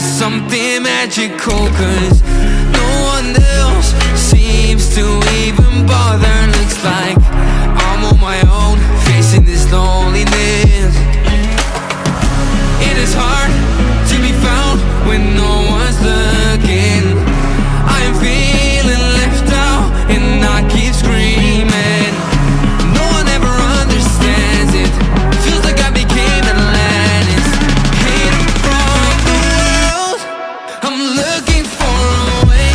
something magical, 'cause no one else seems to even bother. Looks like I'm on my own, facing this loneliness. It is hard to be found when no one's looking. I am feeling left out and I keep screaming. No one ever understands it. Feels like I became Atlantis, hidden from the world. I'm looking for a way.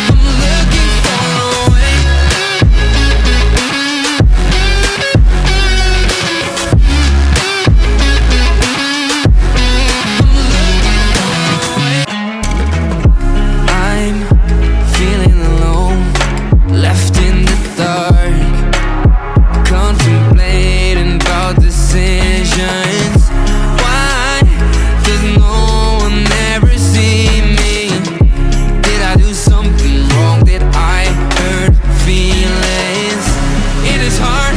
I'm looking for a way. I'm feeling alone, left in the dark, contemplating about decisions. Why does no one ever see me? Did I do something wrong? Did I hurt feelings? It is hard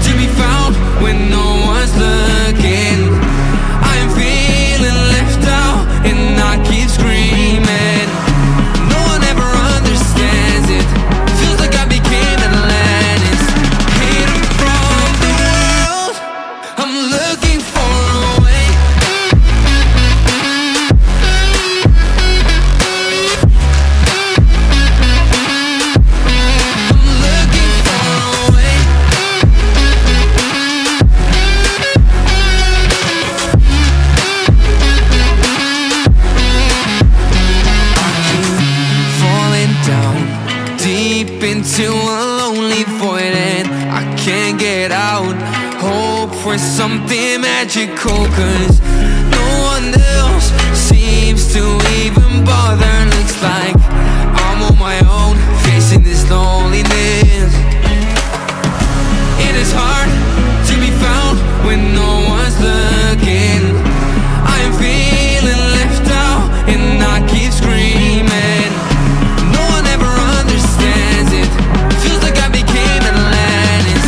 to be found when no one's looking. I am feeling left out and I keep screaming. No one ever understands it. Feels like I became Atlantis, hidden from the world. I'm looking for a way. I'm looking for a way. Falling down deep into a lonely void and I can't get out. Hope for something magical, 'cause no one else seems to even bother. Looks like I'm on my own, facing this loneliness. It is hard to be found when no one's looking. I am feeling left out and I keep screaming. No one ever understands it. Feels like I became Atlantis,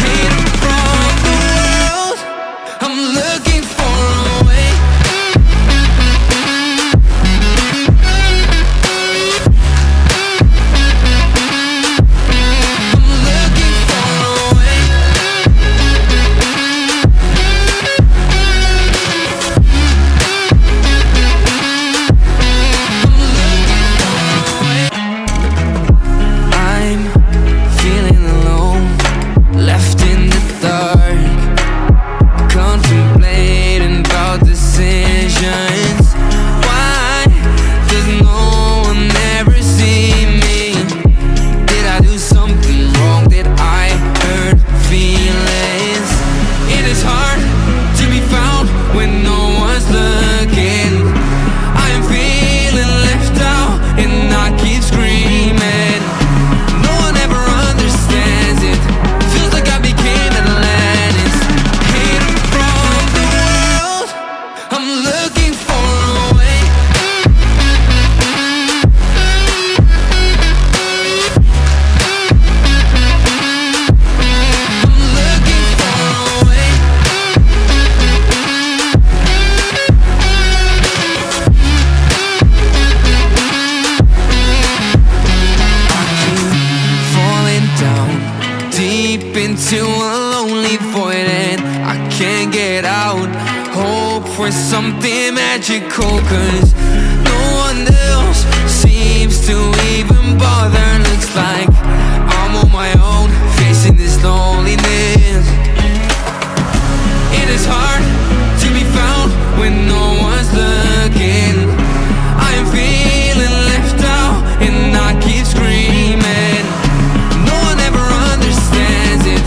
hidden from the world. I'm looking for a way. I'm looking for a way. I'm feeling alone, left in the dark, contemplating about decisions. Why does no one ever see me? Did I do something wrong? Did I hurt feelings? It is hard to be found when no one's looking. I am feeling left out and I keep screaming. No one ever understands it. Feels like I became Atlantis, hidden from the world. I'm looking for a way. I'm looking for a way. Falling down deep into a lonely void and I can't get out. Hope for something magical, 'cause no one else seems to even bother. Looks like I'm on my own, facing this loneliness. It is hard to be found when no one's looking. I am feeling left out and I keep screaming. No one ever understands it.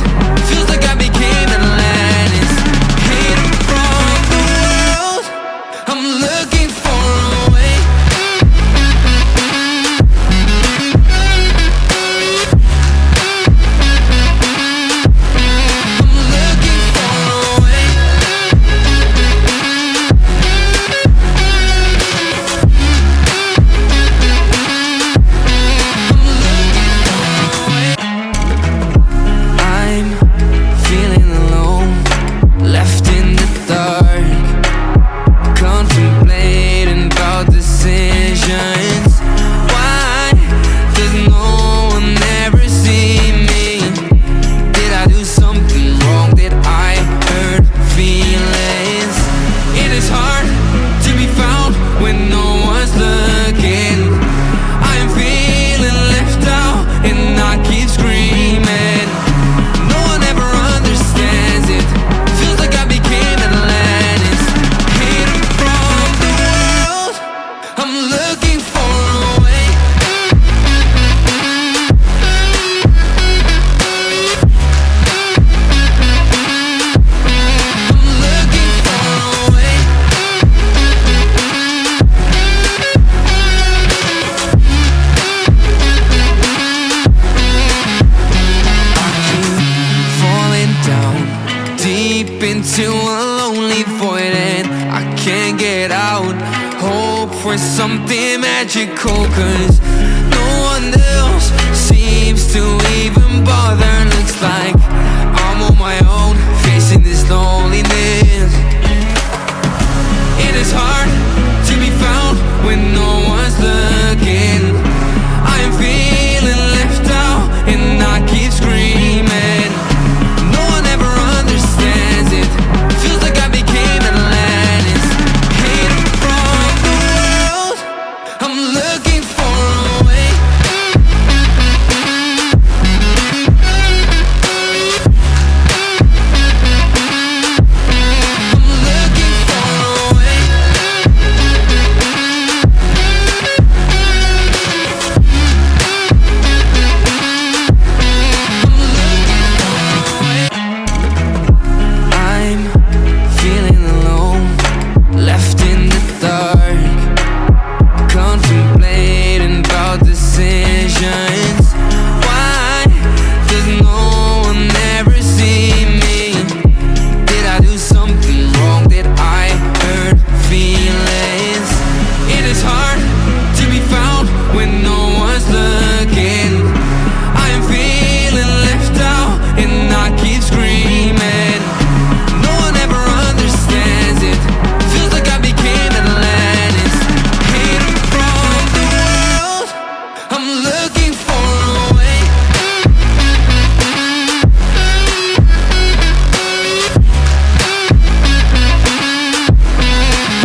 Feels like I became Atlantis, hidden from the world. I'm looking for a way. down deep into a lonely void and I can't get out. Hope for something magical, 'cause no one else seems to even bother. Looks like I'm on my own, facing this loneliness. It is hard to be found when no one's looking. I am feeling left out and I keep screaming. No one ever understands it. Feels like I became Atlantis, hidden from the world. I'm looking for a way. I'm looking for a way. I'm feeling alone, left in the dark, contemplating about decisions. Why does no one ever see me? Did I do something wrong? Did I hurt feelings? It is hard to be found when no one's looking. I am feeling left out and I keep screaming. No one ever understands it. Feels like I became Atlantis, hidden from the world. I'm looking for a way.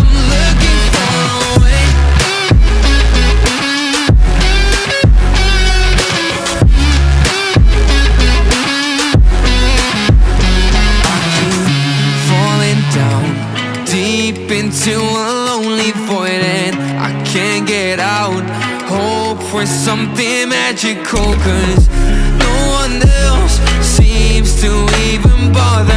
I'm looking for a way. Falling down deep into a lonely void and I can't get out. Hope for something magical, 'cause no one else seems to even bother.